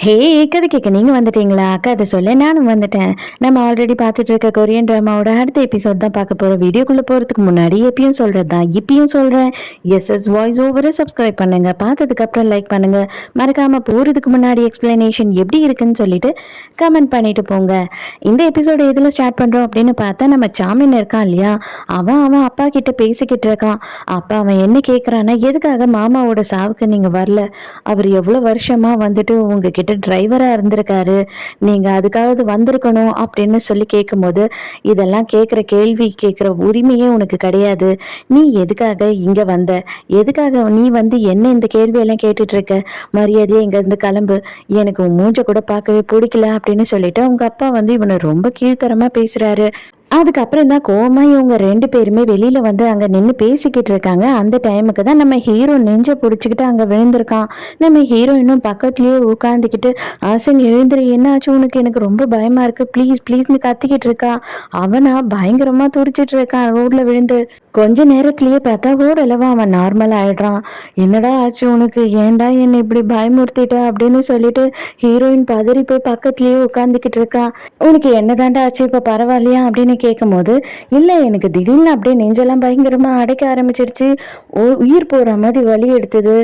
ஹே! கதை கேட்க நீங்க வந்துட்டீங்களா? கதை சொல்ல நானும் வந்துட்டேன். நம்ம ஆல்ரெடி பார்த்துட்டு இருக்க கொரியன் ட்ராமாவோட அடுத்த எபிசோட் தான் பார்க்க போறோம். வீடியோக்குள்ள போறதுக்கு முன்னாடி எப்பயும் சொல்றது தான். இப்பயும் சொல்றேன். எஸ்எஸ் வாய்ஸ் ஓவர சப்ஸ்கிரைப் பண்ணுங்க. பார்த்ததுக்கு அப்புறம் லைக் பண்ணுங்க. மறக்காம போறதுக்கு முன்னாடி எக்ஸ்பிளனேஷன் எப்படி இருக்குன்னு சொல்லிட்டு கமெண்ட் பண்ணிட்டு போங்க. இந்த எபிசோட எதுல ஸ்டார்ட் பண்றோம் அப்படின்னு பார்த்தா நம்ம சாமின் இருக்கான் இல்லையா? அவன் அப்பா கிட்ட பேசிக்கிட்டு இருக்கான். அப்பா அவன் என்ன கேட்கறான்னா, எதுக்காக மாமாவோட சாவுக்கு நீங்க வரல? அவர் எவ்வளவு வருஷமா வந்துட்டு உங்ககிட்ட டிரைவரா இருந்திருக்காரு. நீங்க அதுக்காவது வந்திருக்கணும் அப்படின்னு சொல்லி கேட்கும்போது, இதெல்லாம் கேட்கிற கேள்வி கேட்கிற உரிமையே உனக்கு கிடையாது. நீ எதுக்காக இங்க வந்த? எதுக்காக நீ வந்து என்ன இந்த கேள்வியெல்லாம் கேட்டுட்டு இருக்க? மரியாதையா இங்க இருந்து கிளம்பு. எனக்கு உன் மூஞ்ச கூட பார்க்கவே பிடிக்கல அப்படின்னு சொல்லிட்டு அவங்க அப்பா வந்து இவனை ரொம்ப கீழ்த்தரமா பேசுறாரு. அதுக்கப்புறம் தான் கோவமா இவங்க 2 பேருமே வெளியில வந்து அங்க நின்னு பேசிக்கிட்டு இருக்காங்க. அந்த டைமுக்கு தான் நம்ம ஹீரோ நெஞ்ச புடிச்சுக்கிட்டு அங்க விழுந்திருக்கான். நம்ம ஹீரோயினும் பக்கத்துலயே உட்காந்துக்கிட்டு, "ஆசன் எழுந்திரு, என்ன ஆச்சு உனக்கு? எனக்கு ரொம்ப பயமா இருக்கு. ப்ளீஸ் ப்ளீஸ்ன்னு" கத்திக்கிட்டு இருக்கா. அவனா பயங்கரமா துடிச்சிட்டு இருக்கான் ரோட்ல விழுந்து. கொஞ்ச நேரத்திலேயே பார்த்தா ஓரளவா அவன் நார்மல் ஆயிடுறான். "என்னடா ஆச்சு உனக்கு? ஏன்டா என்னை இப்படி பயமுறுத்திட்ட?" அப்படின்னு சொல்லிட்டு ஹீரோயின் பதறி போய் பக்கத்துலயே உட்காந்துக்கிட்டு இருக்கா. "உனக்கு என்னதாண்டா ஆச்சு? இப்ப பரவாயில்லையா?" அப்படின்னு கேட்கும்போது, "இல்ல எனக்கு திடீர்னு அப்படியே நெஞ்செல்லாம் பயங்கரமா அடைக்க ஆரம்பிச்சிருச்சு. உயிர் போற மாதிரி வலி எடுத்தது.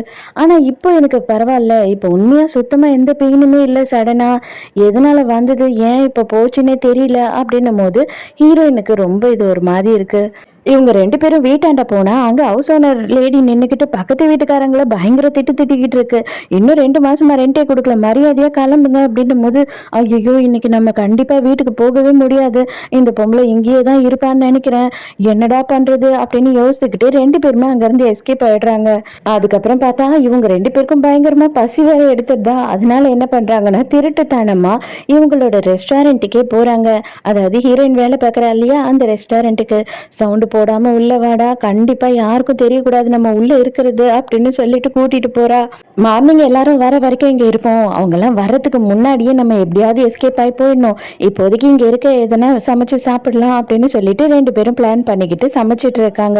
ஆனா இப்போ எனக்கு பரவாயில்ல. இப்போ உண்மையா சுத்தமா எந்த பெயினுமே இல்ல சடனா. எதனால வந்தது? ஏன் இப்போ போச்சுன்னே தெரியல." அப்படின்னும்போது ஹீரோயினுக்கு ரொம்ப இது ஒரு மாதிரி இருக்கு. இவங்க 2 பேரும் வீட்டாண்ட போனா, அங்க ஹவுஸ் ஓனர் லேடி நின்னுக்கிட்டு பக்கத்து வீட்டுக்காரங்கள பயங்கர திட்டிக்கிட்டு இருக்கு. "இன்னும் 2 மாசமா ரென்ட்டே குடுக்கல. மரியாதையா கிளம்புங்க." அப்படின்னும்போது, ஐயையோ! இன்னைக்கு நம்ம கண்டிப்பா வீட்டுக்கு போகவே முடியாது. இந்த பொம்பளை இங்கேயே தான் இருப்பான்னு நெனைக்கிறேன். என்னடா பண்றது? அப்படின்னு யோசிச்சுக்கிட்டு 2 பேருமே அங்கருந்து எஸ்கேப் ஆயிடுறாங்க. அதுக்கப்புறம் பார்த்தா, இவங்க 2 பேருக்கும் பயங்கரமா பசி வேற எடுத்துடுதா. அதனால என்ன பண்றாங்கன்னா, திருட்டுத்தனமா இவங்களோட ரெஸ்டாரண்ட்டுக்கே போறாங்க. அதாவது ஹீரோயின் வேலை பார்க்குறா இல்லையா? அந்த ரெஸ்டாரண்ட்டுக்கு. "சவுண்ட் போடாம உள்ள வாடா, கண்டிப்பா யாருக்கும் தெரியக்கூடாது நம்ம உள்ள இருக்கிறது" அப்படின்னு சொல்லிட்டு கூட்டிட்டு போறா. மார்னிங் எல்லாரும் வர வரைக்கும் இங்க இருப்போம். அவங்கெல்லாம் வர்றதுக்கு முன்னாடியே நம்ம எப்படியாவது எஸ்கேப் ஆகி போயிடணும். இப்போதைக்கு இங்க இருக்க எதனா சமைச்சு சாப்பிடலாம் அப்படின்னு சொல்லிட்டு 2 பேரும் பிளான் பண்ணிக்கிட்டு சமைச்சிட்டு இருக்காங்க.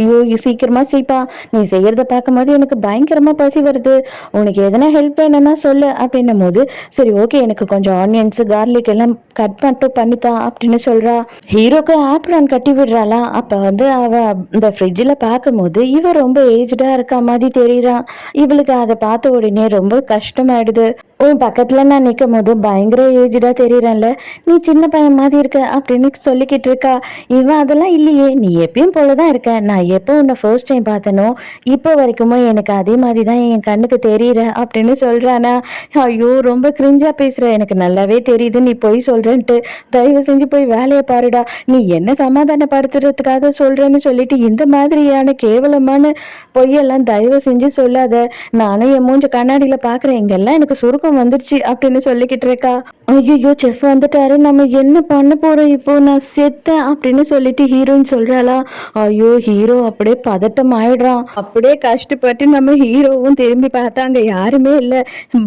"ஐயோ சீக்கிரமா செய்ப்பா, நீ செய்யறத பார்க்கும்போது எனக்கு பயங்கரமா பசி வருது. உனக்கு எதனா ஹெல்ப் வேணும்னா சொல்லு" அப்படின்னும் போது, "சரி ஓகே, எனக்கு கொஞ்சம் ஆனியன்ஸ் கார்லிக் எல்லாம் கட் மட்டும் பண்ணித்தா" அப்படின்னு சொல்றா. ஹீரோக்கு ஆப்ரான் கட்டி விடுறாளா. அப்ப வந்து அவ இந்த ஃப்ரிட்ஜில் பார்க்கும்போது இவ ரொம்ப ஏஜ்டா இருக்க மாதிரி தெரியுறான். இவளுக்கு அதை பார்த்த உடனே ரொம்ப கஷ்டமாயிடுது. "உன் பக்கத்துல நான் நிற்கும் போது பயங்கர ஏஜ்டா தெரியுறேன்ல, நீ சின்ன பையன் மாதிரி இருக்க" அப்படின்னு சொல்லிக்கிட்டு இருக்கா. இவன், "அதெல்லாம் இல்லையே, நீ எப்பயும் போலதான் இருக்க. நான் எப்போ உன்னை ஃபர்ஸ்ட் டைம் பார்த்தனோ இப்போ வரைக்குமோ எனக்கு அதே மாதிரி தான் என் கண்ணுக்கு தெரியுற" அப்படின்னு சொல்றானா. ஐயோ ரொம்ப கிரிஞ்சா பேசுற, எனக்கு நல்லாவே தெரியுது நீ பொய் சொல்றேன்ட்டு. தயவு செஞ்சு போய் வேலையை பாருடா. நீ என்ன சமாதானப்படுத்துறதுக்காக சொல்றேன்னு சொல்லிட்டு இந்த மாதிரியான கேவலமான பொய்யெல்லாம் தயவு செஞ்சு சொல்லாத. நானும் என் மூஞ்ச கண்ணாடியில பாக்குறேன், இங்கெல்லாம் எனக்கு சுருக்கம் வந்துருச்சு அப்படின்னு சொல்லிக்கிட்டு இருக்கா. ஐயோ செஃப் வந்துட்டாரு, நம்ம என்ன பண்ண போறோம் இப்போ? நான் செத்தேன் அப்படின்னு சொல்லிட்டு ஹீரோயின் சொல்றாளா. ஐயோ ஹீரோ அப்படியே பதட்டம் ஆயிடுறான். அப்படியே கஷ்டப்பட்டு நம்ம ஹீரோவும் திரும்பி பார்த்தா அங்க யாருமே இல்ல.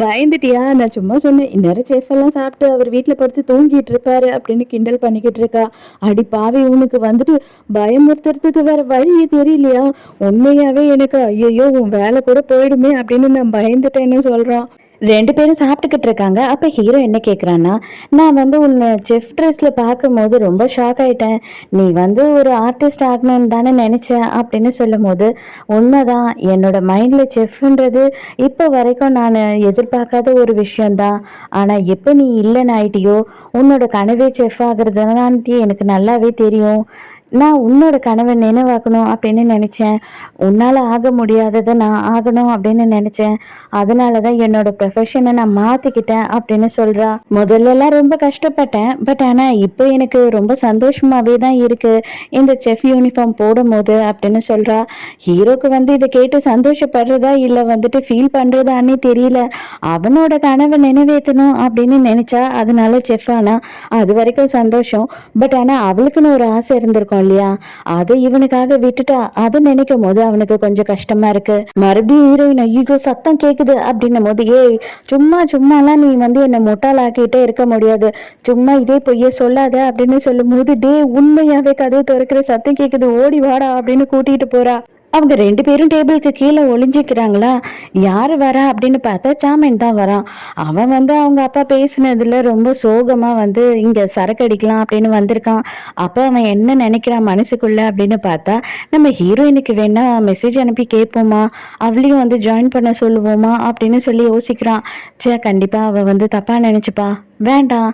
"பயந்துட்டியா? நான் சும்மா சொன்னேன். இந்நேரம் செஃப் எல்லாம் சாப்பிட்டு அவர் வீட்டுல படுத்து தூங்கிட்டு இருப்பாரு" அப்படின்னு கிண்டல் பண்ணிக்கிட்டு இருக்கா. "அடி பாவி, உனக்கு வந்துட்டு பயமுறுத்துறதுக்கு வேற வழியே தெரியலையா? உண்மையாவே எனக்கு ஐயையோ உன் வேலை கூட போயிடுமே அப்படின்னு நான் பயந்துட்டேன்னு" சொல்றான். 2 பேரும் சாப்பிட்டுக்கிட்டு இருக்காங்க. அப்ப ஹீரோ என்ன கேட்குறான்னா, "நான் வந்து உன்னை செஃப் ட்ரெஸ்ல பார்க்கும்போது ரொம்ப ஷாக் ஆயிட்டேன். நீ வந்து ஒரு ஆர்டிஸ்ட் ஆகணும்னு தானே நினைச்சேன்" அப்படின்னு சொல்லும்போது, "உண்மைதான். என்னோட மைண்ட்ல செஃப்ன்றது இப்போ வரைக்கும் நான் எதிர்பார்க்காத ஒரு விஷயம்தான். ஆனா எப்போ நீ இல்லைன்னு ஆயிட்டியோ, உன்னோட கனவே செஃப் ஆகுறதுதான்ட்டு எனக்கு நல்லாவே தெரியும். நான் உன்னோட கனவை நினைவாக்கணும் அப்படின்னு நினைச்சேன். உன்னால ஆக முடியாததை நான் ஆகணும் அப்படின்னு நினைச்சேன். அதனால தான் என்னோட ப்ரொஃபஷனை நான் மாத்திக்கிட்டேன்" அப்படின்னு சொல்றா. "முதல்லலாம் ரொம்ப கஷ்டப்பட்டேன். பட் ஆனா இப்போ எனக்கு ரொம்ப சந்தோஷமாவே தான் இருக்கு இந்த செஃப் யூனிஃபார்ம் போடும்போது" அப்படின்னு சொல்றா. ஹீரோக்கு வந்து இதை கேட்டு சந்தோஷப்படுறதா இல்ல வந்துட்டு ஃபீல் பண்றதான்னே தெரியல. அவனோட கனவை நிறைவேற்றணும் அப்படின்னு நினைச்சா, அதனால செஃப் ஆனா அது வரைக்கும் சந்தோஷம். பட் ஆனா அவளுக்குன்னு ஒரு ஆசை இருந்திருக்கும் இல்லையா, அதை இவனுக்காக விட்டுட்டா. அதை நினைக்கும் போது அவனுக்கு கொஞ்சம் கஷ்டமா இருக்கு. மறுபடியும் ஹீரோயின், "ஐயோ சத்தம் கேக்குது" அப்படின்னும் போது, "ஏய் சும்மாலாம் நீ வந்து என்னை முட்டாளாக்கிட்டே இருக்க முடியாது. சும்மா இதே பொய்ய சொல்லாத" அப்படின்னு சொல்லும் போது, "டே உண்மையாவே கதவு திறக்கிற சத்தம் கேக்குது, ஓடி வாடா" அப்படின்னு கூட்டிட்டு போறா. அவங்க 2 பேரும் டேபிளுக்கு கீழே ஒளிஞ்சிக்கிறாங்களா, யாரு வரா அப்படின்னு பார்த்தா சாமன் தான் வரான். அவன் வந்து அவங்க அப்பா பேசினதுல ரொம்ப சோகமா வந்து இங்க சரக்கு அடிக்கலாம் அப்படின்னு வந்திருக்கான். அப்ப அவன் என்ன நினைக்கிறான் மனசுக்குள்ள அப்படின்னு பார்த்தா, நம்ம ஹீரோயினுக்கு வேணா மெசேஜ் அனுப்பி கேட்போமா, அவளையும் வந்து ஜாயின் பண்ண சொல்லுவோமா அப்படின்னு சொல்லி யோசிக்கிறான். கண்டிப்பா அவ வந்து தப்பா நினைச்சுப்பா, வேண்டாம்.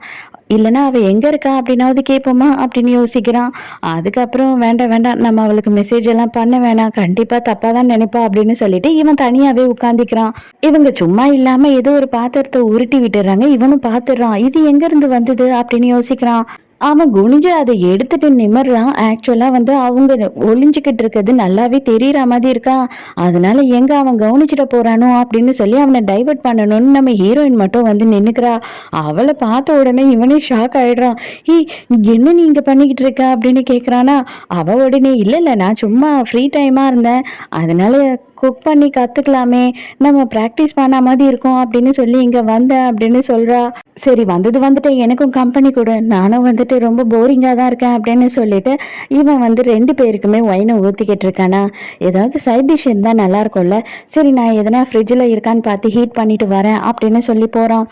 இல்லைன்னா அவ எங்க இருக்கா அப்படின்னாவது கேட்போமா அப்படின்னு யோசிக்கிறான். அதுக்கப்புறம் வேண்டாம் வேண்டாம், நம்ம அவளுக்கு மெசேஜ் எல்லாம் பண்ண வேணாம், கண்டிப்பா தப்பா தான் நினைப்பா அப்படின்னு சொல்லிட்டு இவன் தனியாவே உட்கார்ந்துக்கிறான். இவங்க சும்மா இல்லாம ஏதோ ஒரு பாத்திரத்தை உருட்டி விட்டுறாங்க. இவனும் பாத்துறான், இது எங்க இருந்து வந்தது அப்படின்னு யோசிக்கிறான். அவன் குனிஞ்சு அதை எடுத்துட்டு நிமிர்றான். ஆக்சுவலா வந்து அவங்க ஒளிஞ்சுக்கிட்டு இருக்கிறது நல்லாவே தெரியற மாதிரி இருக்கா. அதனால எங்க அவன் கவனிச்சிட போறானோ அப்படின்னு சொல்லி அவனை டைவர்ட் பண்ணணும்னு நம்ம ஹீரோயின் மட்டும் வந்து நின்னுக்கிறா. அவளை பார்த்த உடனே இவனே ஷாக் ஆயிடுறான். என்ன நீங்க பண்ணிக்கிட்டு இருக்க அப்படின்னு கேக்குறானா. அவ உடனே இல்ல இல்ல, நான் சும்மா ஃப்ரீ டைமா இருந்தேன், அதனால குக் பண்ணி கத்துக்கலாமே, நம்ம பிராக்டிஸ் பண்ண மாதிரி இருக்கும் அப்படின்னு சொல்லி இங்க வந்தேன் அப்படின்னு சொல்றா. சரி வந்தது வந்துட்டு எனக்கும் கம்பெனி கொடு, நானும் வந்துட்டு ரொம்ப போரிங்கா தான் இருக்கேன் அப்படின்னு சொல்லிட்டு இவன் வந்து 2 பேருக்குமே ஒயினை ஊத்திக்கிட்டு இருக்கானா. ஏதாவது சைட் டிஷ் இருந்தா நல்லா இருக்கும்ல, சரி நான் எதனா ஃப்ரிட்ஜில் இருக்கான்னு பார்த்து ஹீட் பண்ணிட்டு வரேன் அப்படின்னு சொல்லி போறான்.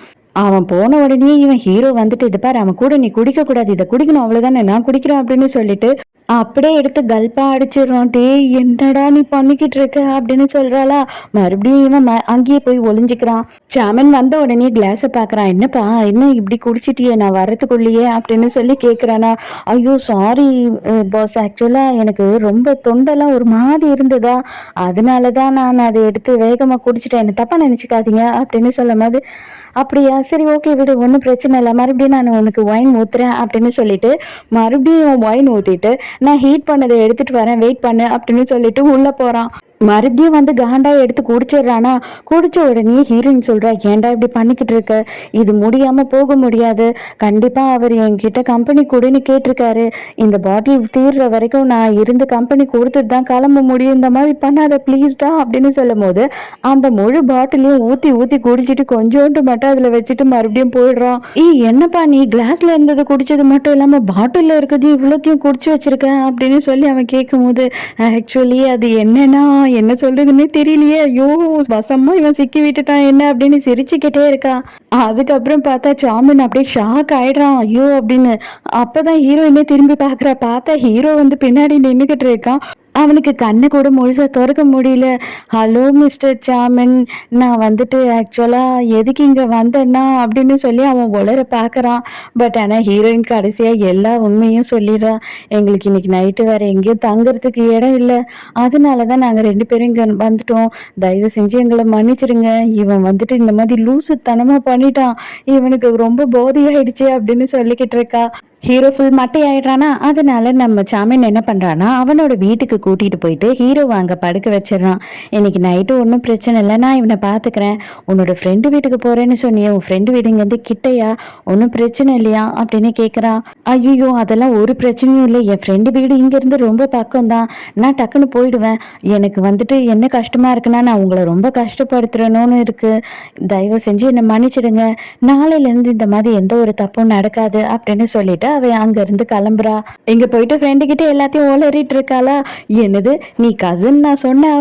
அவன் போன உடனே இவன் ஹீரோ வந்துட்டு, இது பாரு அவன் கூட நீ குடிக்க கூடாது, இதை குடிக்கணும் அவ்வளவுதானே, நான் குடிக்கிறேன் அப்படின்னு சொல்லிட்டு அப்படியே எடுத்து கல்பா அடிச்சிடுறான். டேய் என்னடா நீ பண்ணிக்கிட்டு இருக்க அப்படின்னு சொல்றாளா. மறுபடியும் இவன் அங்கேயே போய் ஒளிஞ்சுக்கிறான். சாமன் வந்த உடனே கிளாஸை பாக்குறான். என்னப்பா என்ன இப்படி குடிச்சிட்டியே நான் வரத்துக்குள்ளேயே அப்படின்னு சொல்லி கேக்குறானா. ஐயோ சாரி பாஸ், ஆக்சுவலா எனக்கு ரொம்ப தொண்டெல்லாம் ஒரு மாதிரி இருந்ததா, அதனாலதான் நான் அதை எடுத்து வேகமா குடிச்சிட்டேன், என்ன தப்பா நினைச்சுக்காதீங்க அப்படின்னு சொல்லும் போது, அப்படியா சரி ஓகே விடு, ஒன்றும் பிரச்சனை இல்லை, மறுபடியும் நான் உனக்கு ஒயின் ஊத்துறேன் அப்படின்னு சொல்லிட்டு மறுபடியும் ஒயின் ஊத்திட்டு, நான் ஹீட் பண்ணதை எடுத்துட்டு வரேன் வெயிட் பண்ணு அப்படின்னு சொல்லிட்டு உள்ள போறான். மறுபடியும் வந்து காண்டா எடுத்து குடிச்சிடுறானா. குடிச்ச உடனே ஹீரோயின் சொல்றா, ஏன்டா இப்படி பண்ணிக்கிட்டு இருக்க, இது முடியாம போக முடியாது, கண்டிப்பா அவர் என்கிட்ட கம்பெனி கொடுன்னு கேட்டிருக்காரு, இந்த பாட்டில் தீர்ற வரைக்கும் நான் இருந்து கம்பெனி கொடுத்துட்டு தான் கிளம்ப முடியும், இந்த மாதிரி பண்ணாத ப்ளீஸ்டா அப்படின்னு சொல்லும் போது அந்த முழு பாட்டிலையும் ஊத்தி ஊத்தி குடிச்சிட்டு கொஞ்சோண்டு மட்டும் அதுல வச்சுட்டு மறுபடியும் போயிடுறான். என்னப்பா நீ கிளாஸ்ல இருந்தது குடிச்சது மட்டும் இல்லாம பாட்டில்ல இருக்கிறது இவ்வளோத்தையும் குடிச்சு வச்சிருக்க அப்படின்னு சொல்லி அவன் கேட்கும் போது, ஆக்சுவலி அது என்னன்னா என்ன சொல்றதுன்னே தெரியலையே, ஐயோ வசமா இவன் சிக்கி விட்டுட்டான் என்ன அப்படின்னு சிரிச்சுக்கிட்டே இருக்கா. அதுக்கப்புறம் பார்த்தா சாமின் அப்படியே ஷாக் ஆயிடுறான், ஐயோ அப்படின்னு. அப்பதான் ஹீரோயினே திரும்பி பாக்குறா. பார்த்தா ஹீரோ வந்து பின்னாடி நின்றுகிட்டு இருக்கான். அவனுக்கு கண்ணை கூட முழுசா திறக்க முடியல. ஹலோ மிஸ்டர் சாமன், நான் வந்துட்டு ஆக்சுவலா எதுக்கு இங்க வந்தேன்னா அப்படின்னு சொல்லி அவன் உளர பாக்குறான். பட் ஆனா ஹீரோயின் கடைசியா எல்லா உண்மையும் சொல்லிடுறா. எங்களுக்கு இன்னைக்கு நைட்டு வேற எங்கேயும் தங்குறதுக்கு இடம் இல்லை, அதனாலதான் நாங்க 2 பேரும் இங்க வந்துட்டோம், தயவு செஞ்சு எங்களை மன்னிச்சிருங்க, இவன் வந்துட்டு இந்த மாதிரி லூசுத்தனமா பண்ணிட்டான், இவனுக்கு ரொம்ப போதையாயிடுச்சு அப்படின்னு சொல்லிக்கிட்டு இருக்கா. ஹீரோ ஃபுல் மட்டை ஆயிடுறானா. அதனால நம்ம சாமின் என்ன பண்றானா, அவனோட வீட்டுக்கு கூட்டிட்டு போயிட்டு ஹீரோவை அங்க படுக்க வச்சிடறான். இன்னைக்கு நைட்டு ஒன்றும் பிரச்சனை இல்லை, நான் இவனை பாத்துக்கிறேன், உன்னோட ஃப்ரெண்டு வீட்டுக்கு போறேன்னு சொன்னியே, உன் ஃப்ரெண்டு வீடு இங்க இருந்து கிட்டையா, ஒன்றும் பிரச்சனை இல்லையா அப்படின்னு கேட்குறான். ஐயோ அதெல்லாம் ஒரு பிரச்சனையும் இல்லை, என் ஃப்ரெண்டு வீடு இங்க இருந்து ரொம்ப பக்கம் தான், நான் டக்குன்னு போயிடுவேன், எனக்கு வந்துட்டு என்ன கஷ்டமா இருக்குன்னா நான் உங்களை ரொம்ப கஷ்டப்படுத்துறணும்னு இருக்கு, தயவு செஞ்சு என்னை மன்னிச்சிடுங்க, நாளையில இருந்து இந்த மாதிரி எந்த ஒரு தப்பும் நடக்காது அப்படின்னு சொல்லிட்டு அவ அங்க இருந்து கிளம்புறா. இங்க போயிட்டு ஃப்ரெண்டு கிட்ட எல்லாத்தையும் ஓலறிட்டு இருக்காளா. என்னது நீ கசின் நான் சொன்ன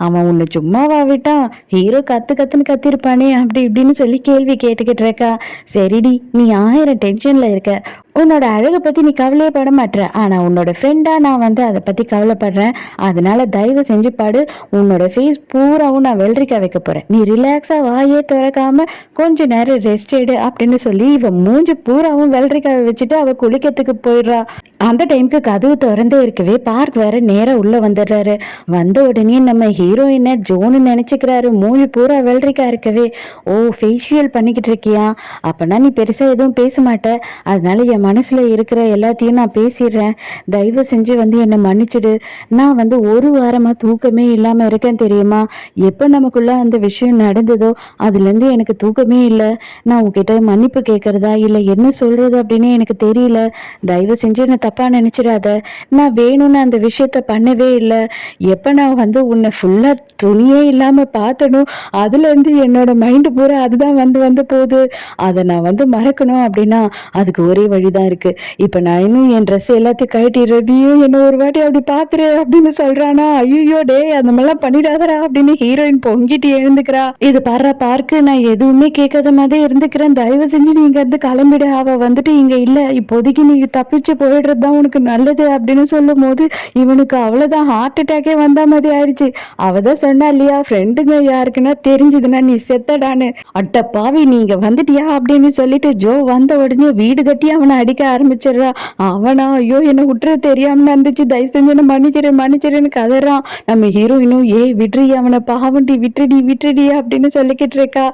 அவன் உன்னை சும்மாவா விட்டான், ஹீரோ கத்துன்னு கத்திருப்பானே அப்படி இப்படின்னு சொல்லி கேள்வி கேட்டுக்கிட்டு இருக்கா. சரிடி நீ 1000 டென்ஷன்ல இருக்க, உன்னோட அழகை பத்தி நீ கவலையே பட மாட்டேற, ஆனா உன்னோட ஃப்ரெண்டா நான் வந்து அதை பத்தி கவலைப்படுறேன், அதனால தயவு செஞ்சு படு, உன்னோட ஃபேஸ் பூராவும் நான் வெள்ளரிக்காய் வைக்க போறேன், நீ ரிலாக்ஸா வாயே திறக்காம கொஞ்ச நேரம் ரெஸ்ட் எடு அப்படின்னு சொல்லி இவன் மூஞ்சி பூராவும் வெள்ளரிக்காய் வச்சுட்டு அவ குளிக்கிறதுக்கு போயிடுறா. அந்த டைமுக்கு கதவு திறந்தே இருக்கவே பார்க் வேற நேரா உள்ள வந்துடுறாரு. வந்த உடனே நம்ம ஹீரோயினை ஜோனு நினைச்சுக்கிறாரு. மூஞ்சி பூரா வெள்ளரிக்காய் இருக்கவே, ஓ ஃபேஷியல் பண்ணிக்கிட்டு இருக்கியா, அப்பனா நீ பெருசா எதுவும் பேச மாட்ட, அதனால என் மனசுல இருக்கிற எல்லாத்தையும் நான் பேசிடுறேன், தயவு செஞ்சு வந்து என்னை மன்னிச்சிடு, நான் வந்து ஒரு வாரமா தூக்கமே இல்லாம இருக்கேன் தெரியுமா, எப்ப நமக்குள்ள அந்த விஷயம் நடந்ததோ அதுல இருந்து எனக்கு தூக்கமே இல்லை, நான் உன்கிட்ட மன்னிப்பு கேட்கறதா இல்ல என்ன சொல்றது அப்படின்னு எனக்கு தெரியல, தயவு செஞ்சு என்ன தப்பா நினைச்சிடாத. நான் வேணும்னு அந்த விஷயத்த பண்ணவே இல்லை. எப்ப நான் வந்து உன்னை ஃபுல்லா துணியே இல்லாம பார்த்தனோ, அதுல இருந்து என்னோட மைண்டு பூரா அதுதான் வந்து வந்து போகுது. அதை நான் வந்து மறக்கணும் அப்படின்னா அதுக்கு ஒரே வழிதான் இருக்கு. இப்ப நான் இன்னும் என் ட்ரெஸ் எல்லாத்தையும் கழட்டிடுறேன், நீயும் என்ன ஒரு வாட்டி அப்படி பாத்துரு அப்படின்னு சொல்றானா. ஐயோ டேய், அந்த மாதிரிலாம் பண்ணிடாதடா அப்படின்னு ஹீரோயின் பொங்கிட்டு எழுந்துக்கிறா. இது பாரு பார்க்கு, நான் எதுவுமே கேட்காத மாதிரி இருந்துக்கிறேன், தயவு செஞ்சு நீ இங்க இருந்து கிளம்பிடு, அவ வந்துட்டு இங்க இல்ல, இப்போதைக்கு நீ தப்பிச்சு போயிடுறது தான் உனக்கு நல்லது அப்படின்னு சொல்லும் போது இவனுக்கு அவ்வளவுதான் ஹார்ட் அட்டாக்கே வந்த மாதிரி ஆயிடுச்சு. அவதான் சொன்னா இல்லையா, ஃப்ரெண்டுங்க யாருக்குன்னா தெரிஞ்சதுன்னா நீ செத்தடான்னு. அட்ட பாவி, நீங்க வந்துட்டியா அப்படின்னு சொல்லிட்டு ஜோ வந்த உடனே வீடு கட்டி அவனை அடிக்க ஆரம்பிச்சிடுறா. அவனா ஐயோ என்ன விட்டுறது தெரியாம நடந்துச்சு, தயவு செஞ்சு என்ன மன்னிச்சிருன்னு கதறான். நம்ம ஹீரோயினும் ஏய் விட்ரி அவனை, பாவண்டி விட்டுடி விட்டுடி அப்படின்னு சொல்லிக்கிட்டு இருக்கா.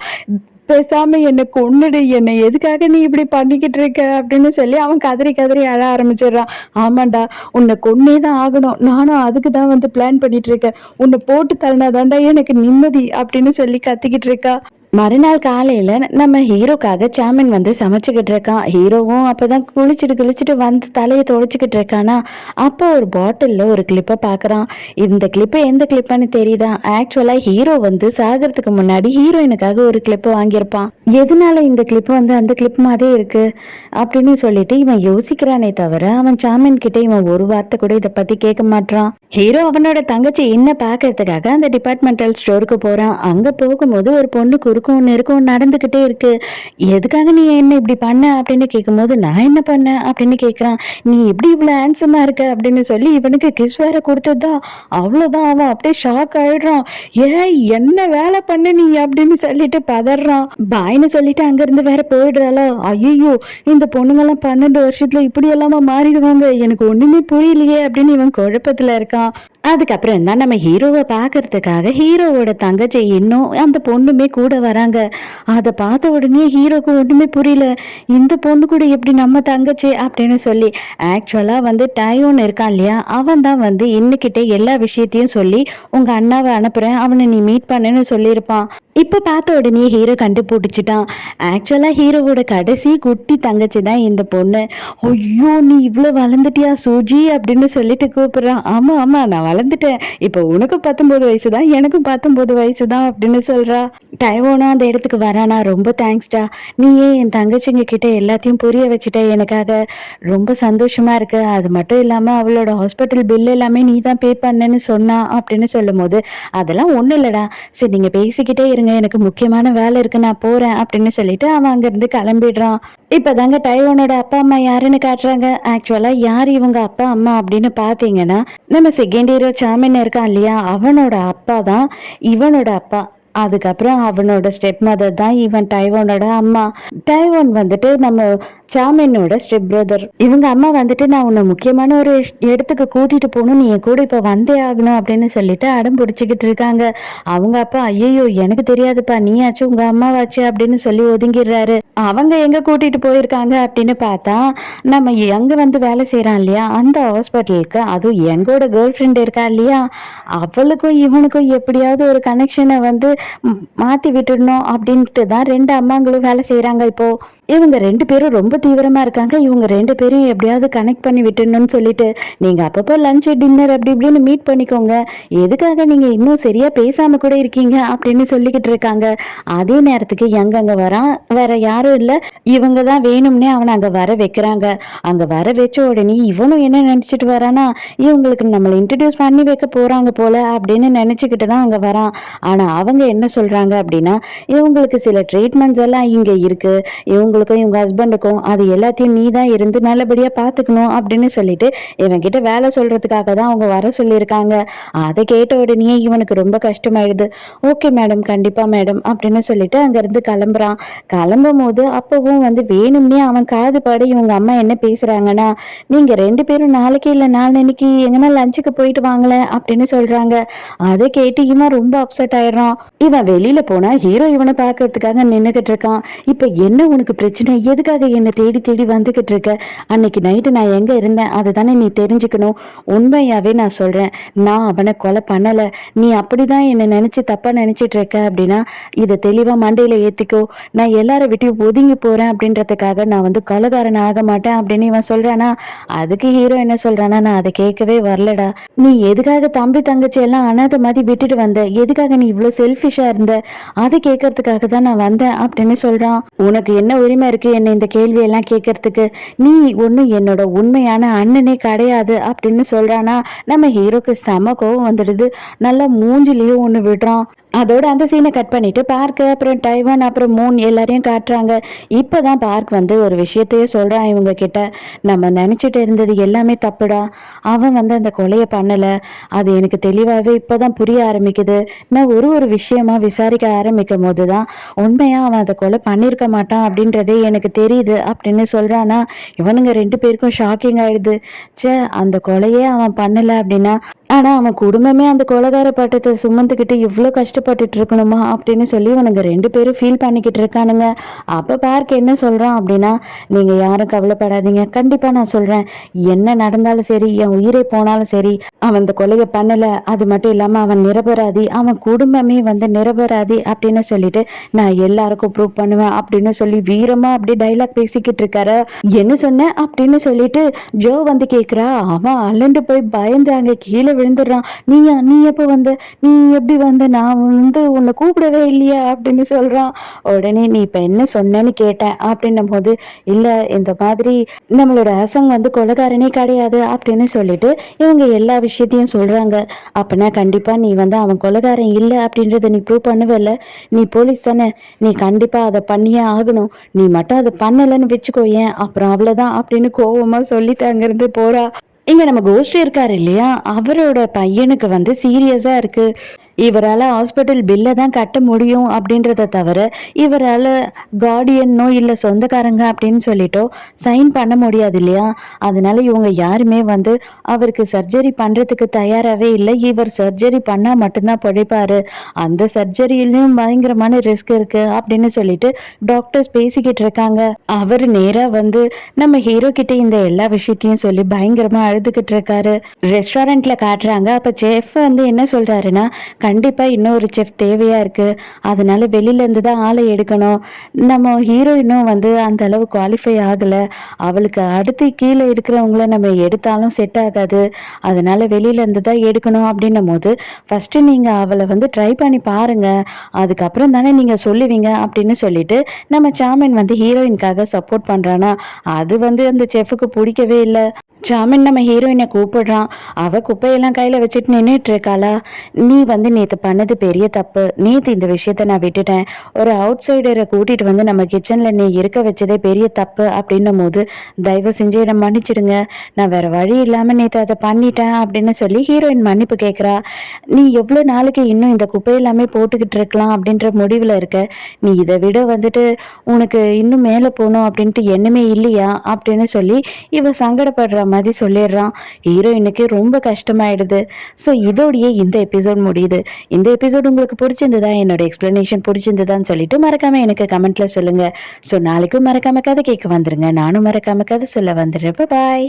பேசாம என்னை கொன்னுடு, என்னை எதுக்காக நீ இப்படி பண்ணிக்கிட்டு இருக்க அப்படின்னு சொல்லி அவன் கதறி கதறி அழ ஆரம்பிச்சிடுறான். ஆமாண்டா, உன்னை கொன்னே தான் ஆகணும், நானும் அதுக்கு தான் வந்து பிளான் பண்ணிட்டு இருக்கேன், உன்னை போட்டு தள்ளினாதாண்டா எனக்கு நிம்மதி அப்படின்னு சொல்லி கத்திக்கிட்டு இருக்கா. மறுநாள் காலையில நம்ம ஹீரோக்காக சாமின் வந்து சமைச்சுக்கிட்டு இருக்கான். ஹீரோவும் அப்பதான் குளிச்சுட்டு வந்து தலையை துடைச்சிக்கிட்டு இருக்கானா. அப்போ ஒரு பாட்டில்ல ஒரு கிளிப்பை பாக்குறான். இந்த கிளிப்பு எந்த கிளிப்புன்னு தெரியுதா? ஆக்சுவலா ஹீரோ வந்து சாகிறதுக்கு முன்னாடி ஹீரோயினுக்காக ஒரு கிளிப்பு வாங்கியிருப்பான். எதனால இந்த கிளிப்பு வந்து அந்த கிளிப் மாதிரி இருக்கு அப்படின்னு சொல்லிட்டு இவன் யோசிக்கிறானே தவிர அவன் சாமின் கிட்ட இவன் ஒரு வார்த்தை கூட இதை பத்தி கேட்க மாட்டான். ஹீரோ அவனோட தங்கச்சி என்ன பாக்குறதுக்காக அந்த டிபார்ட்மெண்டல் ஸ்டோருக்கு போறான். அங்க போகும்போது ஒரு பொண்ணு குறுக்கும் நெருக்கும் நடந்துகிட்டே இருக்கு. எதுக்காக நீ என்ன இப்படி பண்ண அப்படின்னு கேட்கும்போது, நான் என்ன பண்ணேன் அப்படின்னு கேட்கிறான். நீ எப்படி இவ்வளவு ஹேண்ட்ஸமா இருக்க அப்படின்னு சொல்லி இவனுக்கு கிஸ் வேற கொடுத்ததுதான். அவ்வளவுதான், அவன் அப்படியே ஷாக் ஆயிடுறான். ஏய் என்ன வேலை பண்ண நீ அப்படின்னு சொல்லிட்டு பதறான். பாய்னு சொல்லிட்டு அங்க இருந்து வேற போயிடுறாளா. ஐயோ, இந்த பொண்ணுங்கெல்லாம் 12 வருஷத்துல இப்படி எல்லாமா மாறிடுவாங்க, எனக்கு ஒண்ணுமே புரியலையே அப்படின்னு இவன் குழப்பத்துல இருக்கான். அதுக்கப்புறம் தான் நம்ம ஹீரோவை பாக்குறதுக்காக ஹீரோவோட தங்கச்சி இன்னும் அந்த பொண்ணுமே கூட வராங்க. அதை பார்த்த உடனே ஹீரோக்கு ஒண்ணுமே புரியல, இந்த பொண்ணு கூட எப்படி நம்ம தங்கச்சி அப்படின்னு சொல்லி. ஆக்சுவலா வந்து டையோன் இருக்கான் இல்லையா, அவன் தான் வந்து இன்னைக்கிட்டே எல்லா விஷயத்தையும் சொல்லி உங்க அண்ணாவை அனுப்புறேன், அவனை நீ மீட் பண்ணுன்னு சொல்லியிருப்பான். இப்ப பார்த்த உடனே ஹீரோ கண்டுபிடிச்சிட்டான். ஆக்சுவலா ஹீரோவோட கடைசி குட்டி தங்கச்சி தான் இந்த பொண்ணு. ஐயோ நீ இவ்வளவு வளர்ந்துட்டியா சூஜி அப்படின்னு சொல்லிட்டு கூப்பிடுறான். ஆமா ஆமா நான் வளர்ந்துட்டேன், இப்போ உனக்கும் 19 வயசு தான், எனக்கும் 19 வயசு தான் அப்படின்னு சொல்றா. டைவோனா அந்த இடத்துக்கு வரானா. ரொம்ப தேங்க்ஸ்டா, நீயே என் தங்கச்சிங்க கிட்ட எல்லாத்தையும் புரிய வச்சுட்ட, எனக்காக ரொம்ப சந்தோஷமா இருக்கு. அது மட்டும் இல்லாம அவளோட ஹாஸ்பிட்டல் பில் எல்லாமே நீ தான் பே பண்ணன்னு சொன்னா அப்படின்னு சொல்லும் போது, அதெல்லாம் ஒண்ணும் இல்லடா, சரி நீங்க பேசிக்கிட்டே இருங்க, எனக்கு முக்கியமான வேலை இருக்கு, நான் போறேன் அப்படின்னு சொல்லிட்டு அவன் அங்க இருந்து கிளம்பிடுறான். இப்பதாங்க டைவோனோட அப்பா அம்மா யாருன்னு காட்டுறாங்க. ஆக்சுவலா யார் இவங்க அப்பா அம்மா அப்படின்னு பாத்தீங்கன்னா, நம்ம செகண்ட் ஹீரோ சாமின் இருக்கான் இல்லையா, அவனோட அப்பா தான் இவனோட அப்பா. அதுக்கப்புறம் அவனோட ஸ்டெப் மதர் தான் இவன் டைவோனோட அம்மா. டைவோன் வந்துட்டு நம்ம சாமினோட ஸ்டெப் பிரதர். இவங்க அம்மா வந்துட்டு நான் உன்னை முக்கியமான ஒரு இடத்துக்கு கூட்டிட்டு போகணும், நீ என் கூட இப்ப வந்தே ஆகணும் அப்படின்னு சொல்லிட்டு அடம் பிடிச்சிக்கிட்டு இருக்காங்க. அவங்க அப்பா ஐயோ எனக்கு தெரியாதுப்பா, நீயாச்சும் உங்க அம்மாவாச்சு அப்படின்னு சொல்லி ஒதுங்கிடுறாரு. அவங்க எங்க கூட்டிட்டு போயிருக்காங்க அப்படின்னு பார்த்தா, நம்ம எங்க வந்து வேலை செய்யறான் இல்லையா அந்த ஹாஸ்பிட்டலுக்கு, அதுவும் எங்கோட கேர்ள் ஃப்ரெண்ட் இருக்கா இல்லையா, அவளுக்கும் இவனுக்கும் எப்படியாவது ஒரு கனெக்ஷனை வந்து மாத்தி விட்டுடணும் அப்படின்ட்டு தான் ரெண்டு அம்மாங்களும் வேலை செய்யறாங்க. இப்போ இவங்க 2 பேரும் ரொம்ப தீவிரமா இருக்காங்க. இவங்க 2 பேரும் எப்படியாவது கனெக்ட் பண்ணி விட்டுணும்னு சொல்லிட்டு, நீங்க அப்பப்போ லஞ்ச் டின்னர் அப்படி இப்படின்னு மீட் பண்ணிக்கோங்க, எதுக்காக நீங்க இன்னும் சரியா பேசாம கூட இருக்கீங்க அப்படின்னு சொல்லிக்கிட்டு இருக்காங்க. அதே நேரத்துக்கு அங்க வரான், வேற யாரும் இல்ல, இவங்க தான் வேணும்னே அவனை அங்க வர வைக்கிறாங்க. அங்க வர வச்ச உடனே இவனும் என்ன நினைச்சிட்டு வரானா, இவங்களுக்கு நம்மளை இன்ட்ரடியூஸ் பண்ணி வைக்க போறாங்க போல அப்படின்னு நினைச்சுக்கிட்டு தான் அங்க வரான். ஆனா அவங்க என்ன சொல்றாங்க அப்படின்னா, இவங்களுக்கு சில ட்ரீட்மெண்ட்ஸ் எல்லாம் இங்க இருக்கு, இவங்களுக்கும் இவங்க ஹஸ்பண்டுக்கும் அது எல்லாத்தையும் நீ தான் இருந்து நல்லபடியா பாத்துக்கணும் அப்படின்னு சொல்லிட்டு இவன் கிட்ட வேலை சொல்றதுக்காக தான் அவங்க வர சொல்லியிருக்காங்க. அதை கேட்ட உடனே இவனுக்கு ரொம்ப கஷ்டமாயிடுது. ஓகே மேடம், கண்டிப்பா மேடம் அப்படின்னு சொல்லிட்டு அங்க இருந்து கிளம்புறான். கிளம்பும் போது அப்பவும் வந்து வேணும்னே அவன் காது பாடி இவங்க அம்மா என்ன பேசுறாங்கன்னா, நீங்க 2 பேரும் நாளைக்கு இல்ல நாளைக்கு எங்கன்னா லஞ்சுக்கு போயிட்டு வாங்கல அப்படின்னு சொல்றாங்க. அதை கேட்டு இவன் ரொம்ப அப்செட் ஆயிடுறான். இவன் வெளியில போனா ஹீரோ இவனை பாக்குறதுக்காக நின்னுகிட்டு இருக்கான். இப்ப என்ன உனக்கு பிரச்சனை? எதுக்காக என்னை தேடி தேடி வந்துகிட்டு இருக்க? அன்னைக்கு நைட்டு நான் எங்க இருந்தேன் அதை தானே நீ தெரிஞ்சுக்கணும். உண்மையாவே நான் சொல்றேன், நான் அவனை கொலை பண்ணல. நீ அப்படிதான் என்னை நினைச்சு தப்பா நினைச்சிட்டு இருக்க அப்படின்னா இதை தெளிவா மண்டையில ஏத்திக்கோ. நான் எல்லாரை விட்டு ஒதுங்கி போறேன் அப்படின்றதுக்காக நான் கொலைகாரன் ஆக மாட்டேன் அப்படின்னு இவன் சொல்றானா. அதுக்கு ஹீரோ என்ன சொல்றானா, நான் அதை கேட்கவே வரலடா. நீ எதுக்காக தம்பி தங்கச்சி எல்லாம் அனாதை மாதிரி விட்டுட்டு வந்த? எதுக்காக நீ இவ்வளவு செல்ஃபிஷா இருந்த? அதை கேட்கறதுக்காக தான் நான் வந்தேன் அப்படின்னு சொல்றான். உனக்கு என்ன உரிமை இருக்கு என்ன இந்த கேள்வி எல்லாம் கேட்கறதுக்கு? நீ ஒண்ணு என்னோட உண்மையான அண்ணனே கிடையாது அப்படின்னு சொல்றானா. நம்ம ஹீரோக்கு செம கோவம் வந்துடுது. நல்லா மூஞ்சிலையும் ஒண்ணு விடுறான். அதோட அந்த சீனை கட் பண்ணிட்டு பார்க்கு அப்புறம் டைவான் அப்புறம் மூன் எல்லாரையும் காட்டுறாங்க. இப்பதான் பார்க் ஒரு விஷயத்தையே சொல்றான் இவங்க கிட்ட. நம்ம நினைச்சிட்டு இருந்தது எல்லாமே தப்புடா. அவன் அந்த கொலையை பண்ணல. அது எனக்கு தெளிவாகவே இப்பதான் புரிய ஆரம்பிக்குது. நான் ஒரு விஷயமா விசாரிக்க ஆரம்பிக்கும் போதுதான் உண்மையா அவன் அதை கொலை பண்ணியிருக்க மாட்டான் அப்படின்றதே எனக்கு தெரியுது அப்படின்னு சொல்றானா. இவனுங்க 2 பேருக்கும் ஷாக்கிங் ஆயிடுது. அந்த கொலையே அவன் பண்ணல அப்படின்னா ஆனா அவன் குடும்பமே அந்த கொலைகார பட்டத்தை சுமந்துக்கிட்டு இவ்வளோ கஷ்டப்பட்டுட்டு இருக்கணுமா அப்படின்னு சொல்லி இவனுங்க 2 பேரும் ஃபீல் பண்ணிக்கிட்டு இருக்கானுங்க. அப்ப பார்க்க என்ன சொல்றான் அப்படின்னா, நீங்க யாரும் கவலைப்படாதீங்க, கண்டிப்பா நான் சொல்றேன், என்ன நடந்தாலும் சரி, என் உயிரை போனாலும் சரி, அவன் இந்த கொலையை பண்ணல. அது மட்டும் இல்லாம அவன் நிரபராதி, அவன் குடும்பமே நிரபராதி அப்படின்னு சொல்லிட்டு நான் எல்லாருக்கும் ப்ரூவ் பண்ணுவேன் அப்படின்னு சொல்லி வீரமா அப்படி டைலாக் பேசிக்கிட்டு இருக்காரு. என்ன சொன்ன அப்படின்னு சொல்லிட்டு ஜோ கேக்குறா. அவன் அலண்டு போய் பயந்து அங்க கீழே விழுந்துடுறான். நீ எப்போ நீ எப்படி நான் உன்னை கூப்பிடவே இல்லையா அப்படின்னு சொல்றான். உடனே நீ இப்ப என்ன சொன்னேன்னு கேட்டேன் அப்படின்னும் போது, இல்ல இந்த மாதிரி நம்மளோட அசங் கொலைகாரனே கிடையாது அப்படின்னு சொல்லிட்டு இவங்க எல்லா விஷயத்தையும் சொல்றாங்க. அப்பனா கண்டிப்பா நீ அவன் கொலைகாரன் இல்லை அப்படின்றத நீ ப்ரூவ் பண்ணுவல. நீ போலீஸ் தானே, நீ கண்டிப்பா அதை பண்ணியே ஆகணும். நீ மட்டும் அதை பண்ணலன்னு வச்சுக்கோயேன், அப்புறம் அவ்வளவுதான் அப்படின்னு கோவமா சொல்லிட்டு அங்கிருந்து போறா. இங்க நம்ம கோஷ்டி இருக்காரு இல்லையா, அவரோட பையனுக்கு சீரியஸா இருக்கு. இவரால் ஹாஸ்பிட்டல் பில்லை தான் கட்ட முடியும் அப்படின்றத தவிர இவரால் கார்டியனோ இல்லை சொந்தக்காரங்க அப்படின்னு சொல்லிட்டோ சைன் பண்ண முடியாது இல்லையா. அதனால இவங்க யாருமே அவருக்கு சர்ஜரி பண்ணுறதுக்கு தயாராகவே இல்லை. இவர் சர்ஜரி பண்ணால் மட்டும்தான் பிழைப்பாரு. அந்த சர்ஜரியிலையும் பயங்கரமான ரிஸ்க் இருக்கு அப்படின்னு சொல்லிட்டு டாக்டர்ஸ் பேசிக்கிட்டு இருக்காங்க. அவர் நேராக நம்ம ஹீரோ கிட்ட இந்த எல்லா விஷயத்தையும் சொல்லி பயங்கரமா அழுதுகிட்டு இருக்காரு. ரெஸ்டாரண்ட்ல காட்டுறாங்க. அப்ப செஃப் என்ன சொல்றாருன்னா, கண்டிப்பா இன்னொரு செஃப் தேவையா இருக்கு, அதனால வெளியில இருந்து தான் ஆளை எடுக்கணும். நம்ம ஹீரோயினும் அந்த அளவு குவாலிஃபை ஆகல. அவளுக்கு அடுத்து கீழே இருக்கிறவங்கள நம்ம எடுத்தாலும் செட் ஆகாது. அதனால வெளியில இருந்து தான் எடுக்கணும் அப்படின்னும் போது ஃபர்ஸ்ட் நீங்க அவளை ட்ரை பண்ணி பாருங்க, அதுக்கப்புறம் தானே நீங்க சொல்லுவீங்க அப்படின்னு சொல்லிட்டு நம்ம சாமன் ஹீரோயினுக்காக சப்போர்ட் பண்றானா. அது அந்த செஃப்புக்கு பிடிக்கவே இல்லை. சாமன் நம்ம ஹீரோயினை கூப்பிடுறான். அவ குப்பையெல்லாம் கையில வச்சுட்டு நின்றுட்டு இருக்காளா. நீ நேத்து பண்ணது பெரிய தப்பு. நேத்து இந்த விஷயத்த நான் விட்டுட்டேன். ஒரு அவுட் சைடரை கூட்டிட்டு நம்ம கிச்சன்ல நீ இருக்க வச்சதே பெரிய தப்பு அப்படின்னும் போது தயவு செஞ்சு என்னை மன்னிச்சிடுங்க, நான் வேற வழி இல்லாம நேத்து அதை பண்ணிட்டேன் அப்படின்னு சொல்லி ஹீரோயின் மன்னிப்பு கேட்கிறா. நீ எவ்வளவு நாளைக்கு இன்னும் இந்த குப்பையெல்லாமே போட்டுக்கிட்டு இருக்கலாம் அப்படின்ற முடிவுல இருக்க. நீ இதை விட உனக்கு இன்னும் மேல போகணும் அப்படின்ட்டு எண்ணமே இல்லையா அப்படின்னு சொல்லி இவ சங்கடப்படுற மாதிரி சொல்லிடுறான். ஹீரோயினுக்கு ரொம்ப கஷ்டமாயிடுது. ஸோ இதோடையே இந்த எபிசோட் முடியுது. இந்த எபிசோட் உங்களுக்கு பிடிச்சிருந்ததா, என்னோட எக்ஸ்பிளனேஷன் பிடிச்சிருந்ததான்னு சொல்லிட்டு மறக்காம எனக்கு கமெண்ட்ல சொல்லுங்க. ஸோ நாளைக்கும் மறக்காம கதை கேட்க வந்துருங்க. நானும் மறக்காம கதை சொல்ல வந்துடுறேன். பாய்.